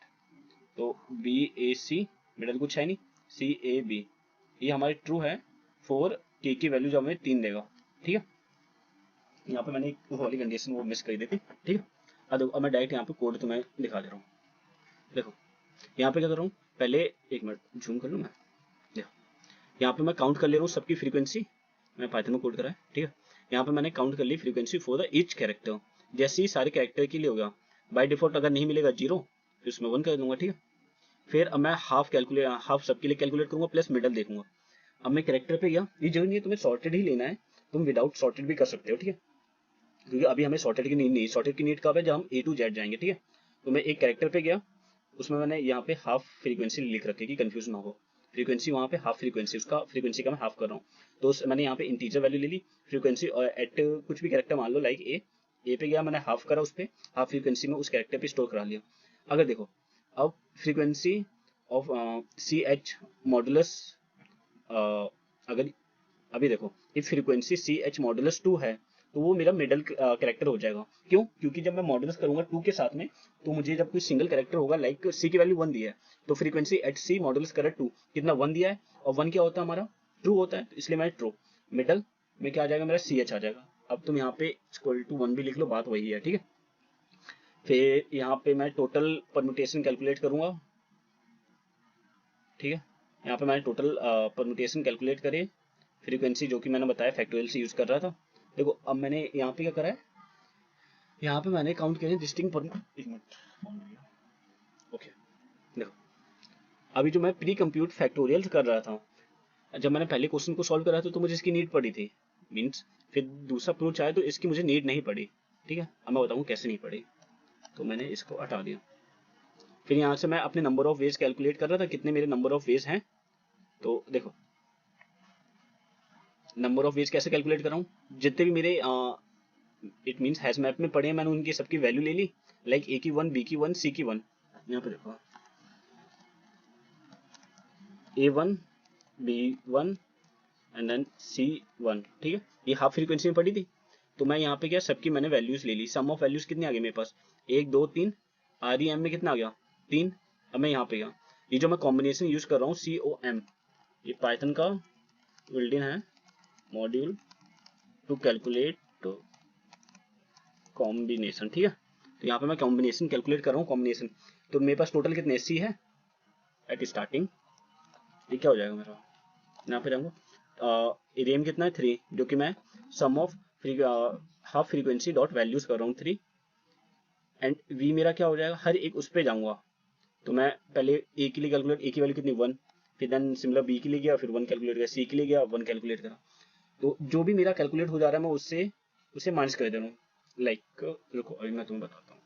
तो बी ए सी, मिडल कुछ है नहीं, सी ए बी, ये हमारी ट्रू है फॉर के की वैल्यू जो हमें 3 देगा, ठीक है। यहाँ पे मैंने एक वाली कंडीशन वो मिस कर दी थी, ठीक है। अब देखो अब मैं डायरेक्ट यहाँ पे कोड तुम्हें दिखा दे रहा हूँ, देखो यहाँ पे क्या कर रहा हूँ, पहले एक मिनट जूम कर लूँ मैं, देखो यहाँ पे मैं काउंट कर ले रहा हूँ सबकी फ्रीक्वेंसी, मैं पाइथन में कोड करा है, ठीक है। यहाँ पे मैंने काउंट कर ली frequency for the each character. जैसे ही सारे कैरेक्टर के लिए होगा, बाय डिफॉल्ट अगर नहीं मिलेगा 0, फिर उसमें 1 कर दूंगा, ठीक है। फिर अब मैं हाफ सबके लिए कैलकुलेट करूंगा प्लस मिडल देखूंगा। अब मैं कैरेक्टर पे गया, ये जरूरी नहीं है तुम्हें सॉर्टेड ही लेना है, तुम विदाउट सॉर्टेड भी कर सकते हो, ठीक है। क्योंकि अभी हमें सॉर्टेड की नीड नहीं, सॉर्टेड की नीड कब है, जब हम A to Z जाएंगे, ठीक है। तो मैं एक कैरेक्टर पे गया, उसमें मैंने यहाँ पे हाफ फ्रीक्वेंसी लिख रखी कि कंफ्यूज ना हो। फ्रीक्वेंसी वहाँ पे हाफ फ्रीक्वेंसी, उसका फ्रीक्वेंसी का मैं हाफ कर रहा हूँ। तो मैंने यहाँ पे इंटीजर वैल्यू ले ली फ्रीक्वेंसी, और एट कुछ भी कैरेक्टर मान लो लाइक ए पे गया, मैंने हाफ करा, उस पे हाफ फ्रीक्वेंसी में उस कैरेक्टर पे स्टोर करा लिया। अगर देखो अब frequency of C H modulus, अगर अभी देखो if frequency C H modulus 2 है, तो वो मेरा मिडल कैरेक्टर हो जाएगा। क्यों? क्योंकि जब मैं मॉडुलस करूंगा 2 के साथ में, तो मुझे जब कोई सिंगल कैरेक्टर होगा, लाइक सी की वैल्यू 1 दी है, तो फ्रीक्वेंसी एट सी मॉडुलस करे 2, कितना 1 दिया है, और 1 क्या होता है हमारा, ट्रू होता है, तो इसलिए मैं ट्रू, मिडल में क्या आ जाएगा मेरा सी एच आ जाएगा। अब तुम यहाँ पे इक्वल टू 1 भी लिख लो, बात वही है, ठीक है। फिर यहाँ पे मैं टोटल परम्यूटेशन कैलकुलेट करूंगा, ठीक है। यहाँ पे मैंने टोटल परम्यूटेशन कैलकुलेट करे, फ्रीक्वेंसी जो कि मैंने बताया फैक्टोरियल से यूज कर रहा था। देखो अब मैंने यहाँ पे क्या करा है, यहाँ पे मैंने काउंट किया डिस्टिंक्ट एक मिनट, ओके। देखो अभी जो मैं प्री कंप्यूट फैक्टोरियल कर रहा था, जब मैंने पहले क्वेश्चन को सॉल्व करा था तो मुझे इसकी नीड पड़ी थी, मीन्स फिर दूसरा अप्रोच आया तो इसकी मुझे नीड नहीं पड़ी, ठीक है। अब मैं बताऊँ कैसे नहीं पड़ी, तो मैंने इसको हटा दिया। फिर यहाँ से मैं अपने नंबर ऑफ वेज कैलकुलेट कर रहा था, कितने मेरे नंबर ऑफ वेज हैं। तो देखो नंबर ऑफ वेज कैसे कैलकुलेट कर रहा हूँ, जितने भी मेरे इट मीन्स हैश मैप में पड़े हैं, मैंने उनकी सबकी वैल्यू ले ली, लाइक ए की 1, बी की 1, सी की 1। यहाँ पे देखो A1, B1 and then C1, ठीक है। ये हाफ फ्रीक्वेंसी में पड़ी थी, तो मैं यहाँ पे क्या सबकी मैंने वैल्यूज ले ली। सम ऑफ वैल्यूज कितनी आ गई मेरे पास, 1 2 3, REM में कितना आ गया 3। अब मैं यहाँ पे गया, ये जो मैं कॉम्बिनेशन यूज कर रहा हूँ COM, ये पाइथन का बिल्ट इन है मॉड्यूल टू कैलकुलेट कॉम्बिनेशन, ठीक है। तो यहाँ पे मैं कॉम्बिनेशन कैलकुलेट कर रहा हूँ, कॉम्बिनेशन। तो मेरे पास टोटल कितने C है एट स्टार्टिंग, ये क्या हो जाएगा मेरा, यहाँ पे जाऊंगा, रेम कितना है 3, जो कि मैं sum of half frequency dot values कर रहा हूँ 3, एंड वी मेरा क्या हो जाएगा, हर एक उस पे जाऊंगा। तो मैं पहले ए के लिए कैलकुलेट, ए की वैल्यू कितनी 1, फिर देन सिमिलर बी के लिए गया, फिर 1 कैलकुलेट किया, सी के लिए गया 1 कैलकुलेट करा। तो जो भी मेरा कैलकुलेट हो जा रहा है मैं उससे उसे माइनस कर दे रहा हूँ। लाइक रुको अभी मैं तुम्हें बताता हूँ,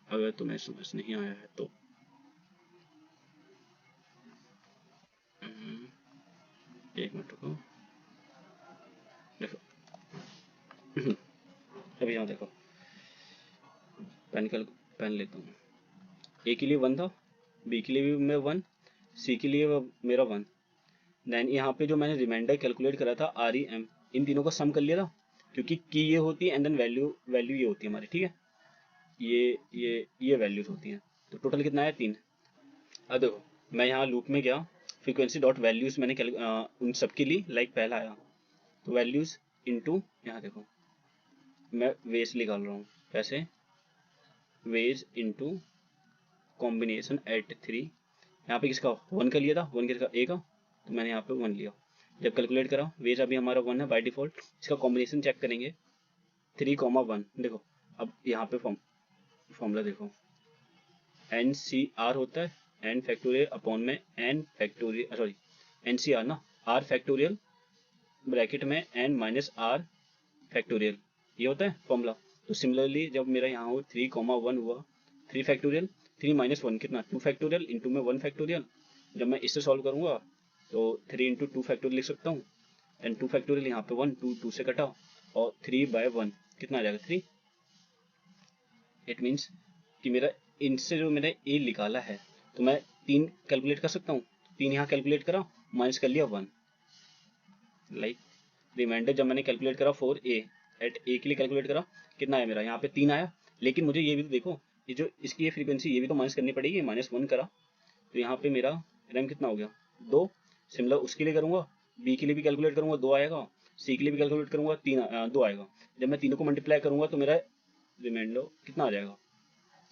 अगर तुम्हें समझ नहीं आया है तो एक मिनट रुको। देखो अभी यहाँ देखो, पेन लेता हूँ। ए के लिए 1 था, बी के लिए भी मैं 1, सी के लिए मेरा 1। देन यहाँ पे जो मैंने रिमाइंडर कैलकुलेट करा था REM, इन तीनों का सम कर लिया था, क्योंकि की ये होती है एंड देन वैल्यू वैल्यू ये होती है हमारी, ठीक है। ये वैल्यूज होती हैं। तो टोटल कितना है 3। अब देखो मैं यहाँ लूप में गया, फ्रीक्वेंसी डॉट वैल्यूज मैंने उन सबके लिए लाइक पहला आया, तो वैल्यूज इनटू यहाँ देखो मैं वेज निकाल रहा हूँ, कैसे वेज इनटू कॉम्बिनेशन एट 3। यहाँ पे किसका 1 का लिया था, 1 किसका ए का, तो मैंने यहाँ पे 1 लिया। जब कैलकुलेट करा वेज अभी हमारा 1 है बाय डिफॉल्ट, इसका कॉम्बिनेशन चेक करेंगे 3, 1। देखो अब यहाँ पे फॉर्मूला देखो, NCR होता है n फैक्टोरियल अपॉन में n फैक्टोरियल, सॉरी NCR ना, r फैक्टोरियल ब्रैकेट में n माइनस r फैक्टोरियल, ये होता है फॉर्मूला। तो सिमिलरली जब मेरा यहाँ हो 3, 1 हुआ, 3 फैक्टोरियल, 3 माइनस 1 कितना 2 फैक्टोरियल इंटू में 1 फैक्टोरियल। जब मैं इससे सॉल्व करूंगा तो 3 इंटू 2 फैक्टोरियल लिख सकता हूँ, एंड 2 फैक्टोरियल यहाँ पे 1, 2 से कटा, और 3/1 कितना आ जाएगा 3। इट मीन्स कि मेरा इनसे जो मैंने ए निकाला है, तो मैं 3 कैलकुलेट कर सकता हूँ, 3 यहाँ कैलकुलेट करा, माइनस कर लिया 1। लाइक रिमाइंडर जब मैंने कैलकुलेट करा 4A एट ए के लिए कैलकुलेट करा, कितना आया मेरा यहाँ पे 3 आया। लेकिन मुझे ये भी तो देखो, ये जो इसकी ये फ्रीक्वेंसी ये भी तो माइनस करनी पड़ेगी, -1 करा, तो यहाँ पे मेरा रैम कितना हो गया 2। सिमिलर उसके लिए करूंगा, बी के लिए भी कैलकुलेट करूंगा 2 आएगा, सी के लिए भी कैलकुलेट करूंगा 2 आएगा। जब मैं तीनों को मल्टीप्लाई करूंगा तो मेरा रिमाइंडर कितना आ जाएगा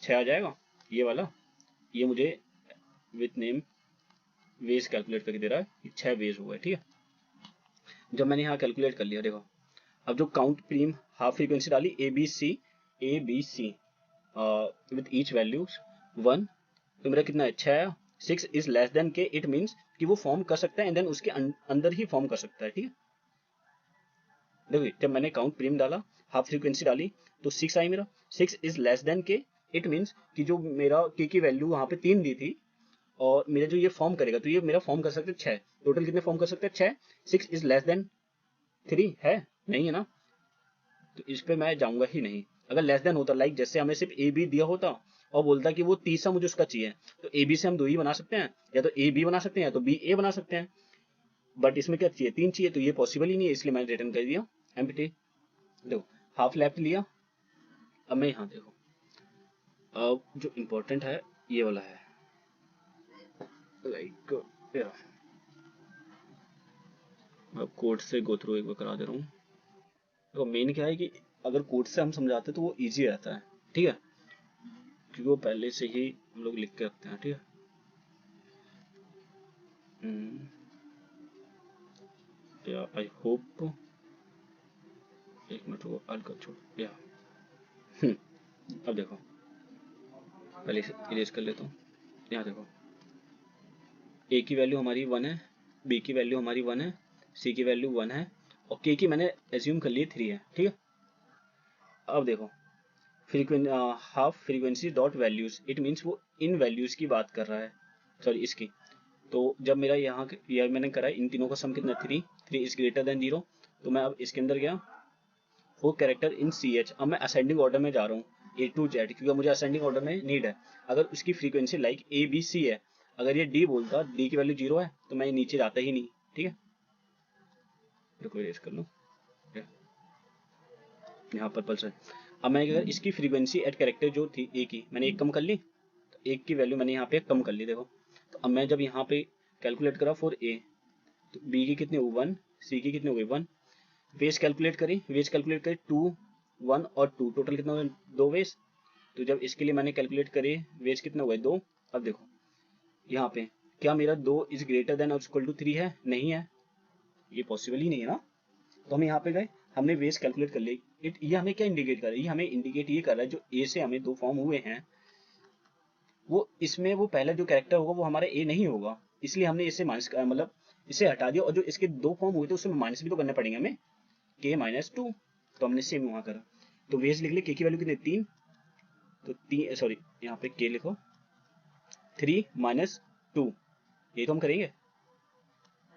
6 आ जाएगा। ये वाला ये मुझे विथ नेम वेज कैलकुलेट करके दे रहा है, 6 वेज हुआ है, ठीक है। जब मैंने यहाँ कैलकुलेट कर लिया देखो, अब जो काउंट प्रीम हाफ फ्रीक्वेंसी डाली A B C with each values 1, तो मेरा कितना है 6। 6 is less than K, it means कि वो फॉर्म कर सकता है एंड देन उसके अंदर ही फॉर्म कर सकता है। ठीक है, देखिए जब मैंने काउंट प्रीम डाला, हाफ फ्रीक्वेंसी डाली, तो 6 आई मेरा। 6 is less than K, it means कि जो मेरा के की वैल्यू वहां पे 3 दी थी और मेरा जो ये फॉर्म करेगा, तो ये मेरा फॉर्म कर सकते हैं 6। टोटल कितने फॉर्म कर सकते हैं 6। 6 इज लेस देन 3 है, नहीं है ना, तो इस पे मैं जाऊंगा ही नहीं। अगर लेस देन होता, लाइक जैसे हमें सिर्फ ए बी दिया होता और बोलता कि वो तीसरा मुझे उसका चाहिए, तो ए बी से हम 2 ही बना सकते हैं, या तो ए बी बना सकते हैं या तो बी ए बना सकते हैं। बट इसमें क्या चाहिए, 3 चाहिए, तो ये पॉसिबल ही नहीं है, इसलिए मैंने रिटर्न कर दिया एम्प्टी। देखो हाफ लेफ्ट लिया। अब मैं यहाँ देखो, अब जो इम्पोर्टेंट है ये वाला है, लाइक अब कोड से गो थ्रू एक बार करा दे रहा हूँ। तो मेन क्या है कि अगर कोड से हम समझाते तो वो इजी रहता है। ठीक है, क्योंकि वो पहले से ही हम लोग लिख के रखते हैं। ठीक है, या आई होप, एक मिनट को हल्का छोड़ या अब देखो पहले से इरेज कर लेता हूँ। यहाँ देखो ए की वैल्यू हमारी 1 है, बी की वैल्यू हमारी 1 है, सी की वैल्यू 1 है और के की मैंने एज्यूम कर ली 3 है। ठीक है, अब देखो half frequency dot values, it means वो इन वैल्यूज की बात कर रहा है, सॉरी इसकी। तो जब मेरा यहाँ यह मैंने करा इन तीनों का सम कितना 3, 3 इज ग्रेटर देन 0, तो मैं अब इसके अंदर गया वो कैरेक्टर इन सी एच। अब मैं असेंडिंग ऑर्डर में जा रहा हूँ ए टू जेड, क्योंकि मुझे असेंडिंग ऑर्डर में नीड है। अगर उसकी frequency like A B C है, अगर ये डी बोलता, डी की वैल्यू 0 है, तो मैं ये नीचे जाता ही नहीं। ठीक है, देखो इरेज कर लो, यहाँ पर पल्स है। अब मैं अगर इसकी फ्रीक्वेंसी एट कैरेक्टर जो थी ए की, मैंने एक कम कर ली, तो एक की वैल्यू मैंने यहाँ पे कम कर ली। देखो तो अब मैं जब यहाँ पे कैलकुलेट करा फॉर ए, तो बी की कितने हुई 1, सी की कितने हुए 1, वेज कैलकुलेट करी, 2 1 और 2, टोटल कितना हुआ 2 वेज। तो जब इसके लिए मैंने कैलकुलेट करे वेज कितना हुआ 2। अब देखो यहाँ पे क्या मेरा 2 इज ग्रेटर देन और इक्वल टू 3 है, नहीं है, ये पॉसिबल ही नहीं है ना। तो हम यहाँ पे गए, हमने वेज कैलकुलेट कर ली। ये हमें क्या इंडिकेट कर रहा है, ये हमें इंडिकेट ये कर रहा है जो ए से हमें 2 फॉर्म हुए हैं, वो इसमें वो पहला जो कैरेक्टर होगा वो हमारा ए नहीं होगा, इसलिए हमने इसे माइनस मतलब इसे हटा दिया। और जो इसके 2 फॉर्म हुए थे उसमें माइनस भी तो करने पड़ेंगे हमें, के माइनस 2, तो हमने सेम वहां करा। तो वेज लिख ले, के की वैल्यू कितनी 3, तो 3 सॉरी यहाँ पे के लिखो 3 माइनस 2, ये तो हम करेंगे।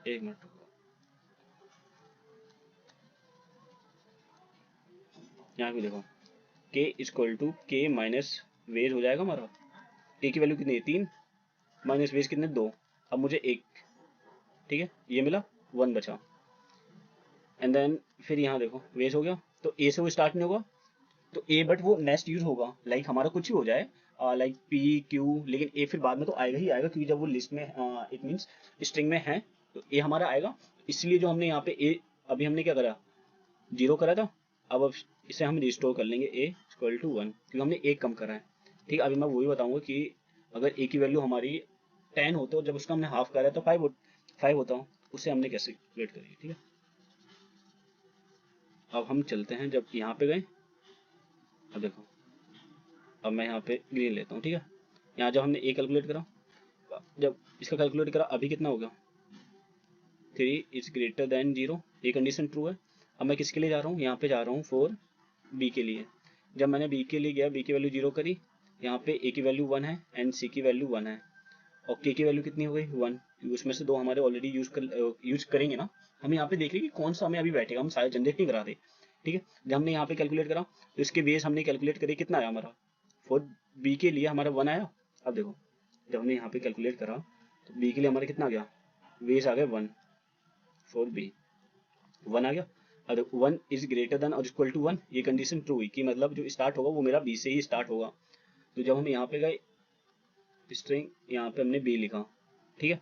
एक मिनट, यहाँ पे देखो के इक्वल टू के माइनस वेज हो जाएगा हमारा। के की वैल्यू कितनी है 3, माइनस वेज कितने 2, अब मुझे 1, ठीक है ये मिला 1 बचा। एंड देन फिर यहाँ देखो वेज हो गया, तो ए से वो स्टार्ट नहीं होगा, तो ए बट वो नेक्स्ट यूज होगा, लाइक हमारा कुछ ही हो जाए लाइक पी क्यू, लेकिन ए फिर बाद में तो आएगा ही आएगा, क्योंकि जब वो लिस्ट में इट मीन्स स्ट्रिंग में है तो ए हमारा आएगा। इसलिए जो हमने यहाँ पे ए अभी हमने क्या करा 0 करा था, अब इसे हम रिस्टोर कर लेंगे ए इक्वल टू 1, क्योंकि हमने एक कम करा है। ठीक है, अभी मैं वही बताऊंगा कि अगर ए की वैल्यू हमारी 10 होते और जब उसका हमने हाफ करा तो 5 होता, उसे हमने कैसे कैलकुलेट करेंगे। ठीक है, अब हम चलते हैं जब यहाँ पे गए, अब देखो अब मैं यहाँ पे ग्रीन लेता हूँ। ठीक है, यहाँ जब हमने ए कैलकुलेट करा, जब इसका कैलकुलेट करा अभी कितना हो गया 3 इज ग्रेटर देन 0, ये कंडीशन ट्रू है। अब मैं किसके लिए जा रहा हूँ, यहाँ पे जा रहा हूँ फॉर बी के लिए। जब मैंने बी के लिए गया, बी की वैल्यू 0 करी, यहाँ पे ए की वैल्यू 1 है एंड सी की वैल्यू 1 है और के की वैल्यू कितनी हो गई 1, क्योंकि उसमें से 2 हमारे ऑलरेडी यूज करेंगे ना। हम यहाँ पे देख रहे कि कौन सा हमें अभी बैठेगा, हम सारे जनरेट नहीं करा रहे। ठीक है, जब हमने यहाँ पे कैलकुलेट करा तो इसके बेस हमने कैलकुलेट करे, कितना आया हमारा फॉर बी के लिए हमारा 1 आया। अब देखो जब हमने यहाँ पे कैलकुलेट करा तो बी के लिए हमारा कितना आ गया, बेस आ गया 1 फॉर बी, 1 आ गया। अब 1 इज ग्रेटर देन और इक्वल टू 1, ये कंडीशन ट्रू हुई कि मतलब जो स्टार्ट होगा वो मेरा बी से ही स्टार्ट होगा। तो जब हम यहाँ पे गए स्ट्रिंग, यहाँ पे हमने बी लिखा, ठीक है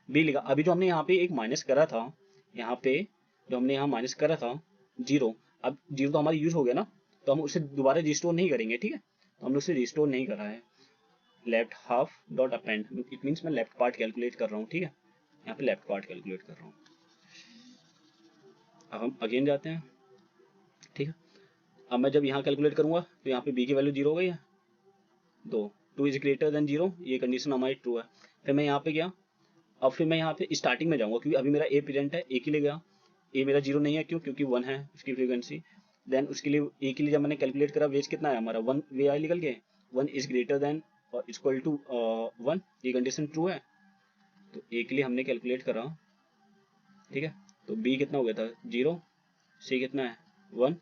बी लिखा। अभी जो हमने यहाँ पे एक माइनस करा था, यहाँ पे जो हमने यहाँ माइनस करा था 0, अब 0 तो हमारा यूज हो गया ना, तो हम उसे दोबारा रिस्टोर नहीं करेंगे। ठीक है, तो हमने उसे रिस्टोर नहीं करा है। Left half dot append, it means मैं लेफ्ट पार्ट कैलकुलेट कर रहा हूँ। ठीक है, यहाँ पे लेफ्ट पार्ट कैलकुलेट कर रहा हूँ। अब हम अगेन जाते हैं, अब मैं जब यहाँ कैलकुलेट करूंगा तो यहाँ पे b की वैल्यू 0 हो गई है, 2 इज ग्रेटर देन 0, ये कंडीशन हमारी ट्रू है। फिर मैं यहाँ पे गया, अब फिर मैं यहाँ पे स्टार्टिंग में जाऊंगा क्योंकि अभी मेरा a प्रेजेंट है, a के लिए गया, a मेरा 0 नहीं है, क्यों, क्योंकि 1 है उसकी फ्रीक्वेंसी। देन उसके लिए a के लिए जब मैंने कैलकुलेट करा वेज कितना है हमारा 1, वे आई निकल गए, 1 इज ग्रेटर देन और इक्वल टू 1, ये कंडीशन ट्रू है। तो a के लिए हमने कैलकुलेट करा, ठीक है, तो b कितना हो गया था 0, c कितना है 1,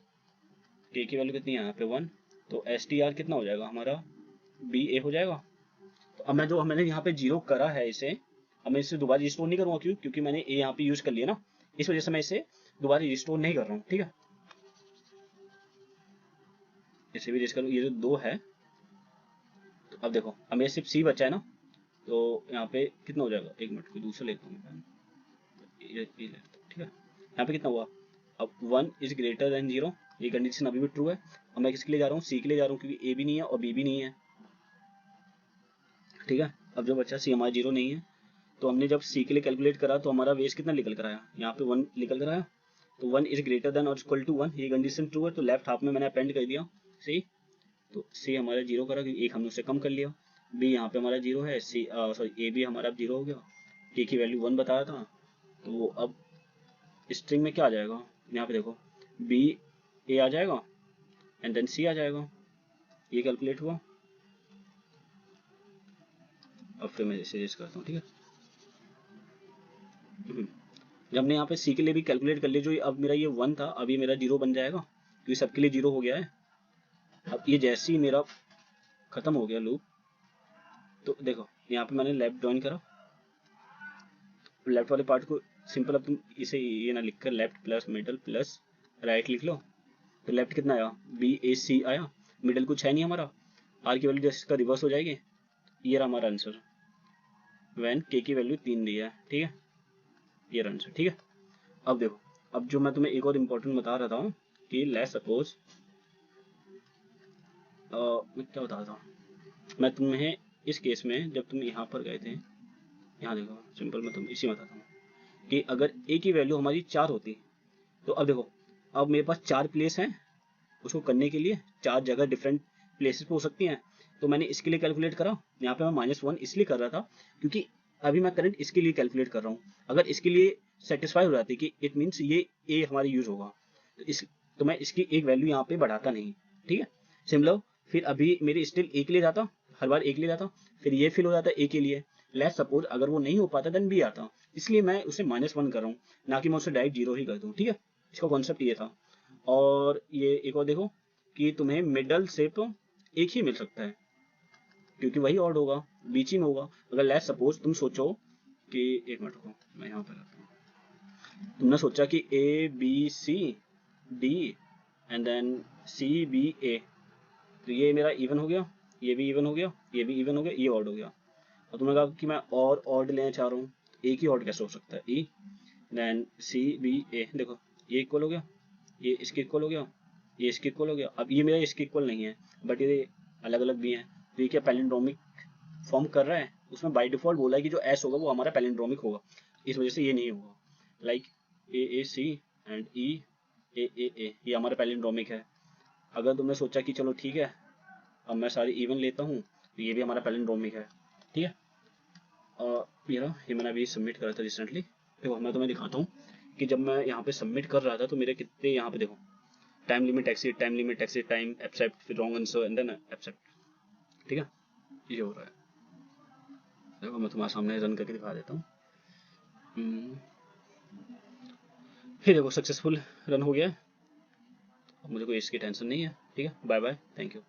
k की वैल्यू कितनी है यहाँ पे 1, तो str कितना हो जाएगा हमारा ba हो जाएगा। तो अब मैं जो मैंने यहाँ पे 0 करा है इसे, अब मैं इसे दोबारा रिस्टोर नहीं करूँगा, क्यों, क्योंकि मैंने a यहाँ पे यूज कर लिया ना, इस वजह से मैं इसे दोबारा रिस्टोर नहीं कर रहा हूँ, ठीक है। इसे भी रिस्क करूँ, ये जो 2 है, तो अब देखो अब मेरे सिर्फ c बचा है ना, तो यहाँ पे कितना हो जाएगा, एक मिनट कोई दूसरा लेता हूँ, ठीक है। यहाँ पे कितना हुआ, अब 1 इज ग्रेटर देन 0, ये कंडीशन अभी भी ट्रू है। अब मैं किसके लिए जा रहा हूँ, सी के लिए जा रहा हूँ, क्योंकि a भी नहीं है और b भी नहीं है, ठीक है। अब जो बच्चा c हमारा 0 नहीं है, तो हमने जब c के लिए कैलकुलेट करा तो हमारा वेज कितना निकल कर आया, यहाँ पे 1 निकल कर आया, तो 1 इज ग्रेटर देन और इक्वल टू 1, ये कंडीशन ट्रू है, तो लेफ्ट हाफ में मैंने अपेंड कर दिया सी, तो c हमारा 0 करा क्योंकि एक हमने उससे कम कर लिया, b यहाँ पे हमारा 0 है, c सॉरी a भी हमारा 0 हो गया, k की वैल्यू 1 बताया था, तो अब स्ट्रिंग में क्या आ जाएगा, यहाँ पे देखो b a आ जाएगा एंड देन c आ जाएगा, ये कैलकुलेट हुआ। अब फिर मैं इसे रेस करता हूँ, ठीक है। जब हमने यहाँ पे c के लिए भी कैलकुलेट कर लिया, जो अब मेरा ये 1 था, अब ये मेरा 0 बन जाएगा क्योंकि सबके लिए 0 हो गया है। अब ये जैसे ही मेरा खत्म हो गया लूप, तो देखो यहाँ पे मैंने लेफ्ट ज्वाइन करा, लेफ्ट वाले पार्ट को सिंपल, अब तुम इसे ये ना लिखकर left plus middle plus right लिख लो, तो लेफ्ट कितना आया BAC आया, मिडल कुछ है नहीं हमारा, आर की वैल्यू जैसे इसका रिवर्स हो जाएगी, ये रहा हमारा आंसर, वैन k की वैल्यू 3 दी है, ठीक है, ये रहा आंसर, ठीक है। अब देखो, अब जो मैं तुम्हें एक और इम्पोर्टेंट बता रहा था कि लेट्स सपोज, मैं क्या बता रहा था, मैं तुम्हें इस केस में जब तुम यहाँ पर गए थे, यहाँ देखो सिंपल मैं तुम्हें इसी में बताता हूँ कि अगर a की वैल्यू हमारी 4 होती, तो अब देखो अब मेरे पास 4 प्लेस हैं, उसको करने के लिए 4 जगह डिफरेंट प्लेसेस पे हो सकती हैं, तो मैंने इसके लिए कैलकुलेट करा, यहाँ पे मैं -1 इसलिए कर रहा था क्योंकि अभी मैं करंट इसके लिए कैलकुलेट कर रहा हूँ, अगर इसके लिए सेटिस्फाई हो जाती कि इट मीन्स ये a हमारी यूज होगा, तो मैं इसकी एक वैल्यू यहाँ पे बढ़ाता नहीं, ठीक है, सिमिलर। फिर अभी मेरी स्टिल a के लिए जाता, हर बार a के लिए जाता, फिर ये फिल हो जाता a के लिए, लेट्स सपोज अगर वो नहीं हो पाता देन b आता, इसलिए मैं उसे -1 कर रहा हूँ, ना कि मैं उसे डायरेक्ट 0 ही कर दूँ, ठीक है। इसका कॉन्सेप्ट ये था। और ये एक और देखो कि तुम्हें मिडल सिर्फ एक ही मिल सकता है क्योंकि वही ऑड होगा, बीच ही में होगा। अगर लेट्स सपोज तुम सोचो कि, एक मिनट रुको मैं यहाँ पर आता हूँ, तुमने सोचा कि ABCD एंड देन CBA, तो ये मेरा इवन हो गया, ये भी इवन हो गया, ये भी इवन हो गया, ये ऑड हो गया, और तुमने कहा कि मैं और ऑड लेना चाह रहा हूँ, एक ही ऑड कैसे हो सकता है, E देन CBA, देखो ये इक्वल हो गया, ये इसके इक्वल हो गया, ये इसके इक्वल हो गया। अब ये मेरा इसके इक्वल नहीं है बट ये अलग अलग भी हैं, तो ये क्या पैलिंड्रोमिक फॉर्म कर रहा है, उसमें बाय डिफॉल्ट बोला है कि जो एस होगा वो हमारा पैलिंड्रोमिक होगा, इस वजह से ये नहीं होगा, लाइक AAC एंड EAAA ये हमारा पैलिंड्रोमिक है। अगर तुमने सोचा कि चलो ठीक है अब मैं सारी इवन लेता हूँ, तो ये भी हमारा पैलिंड्रोमिक है, ठीक है। और ये मैंने अभी सबमिट करा था रिसेंटली, देखो मैं तुम्हें दिखाता हूँ कि जब मैं यहाँ पे सबमिट कर रहा था तो मेरे कितने, यहाँ पे देखो time limit exit, time limit exit, time accept, फिर wrong answer and then accept, ठीक है, ये हो रहा है। देखो मैं तुम्हारे सामने रन करके दिखा देता हूँ, फिर देखो सक्सेसफुल रन हो गया है, अब मुझे कोई इसकी टेंशन नहीं है, ठीक है। Bye bye, thank you.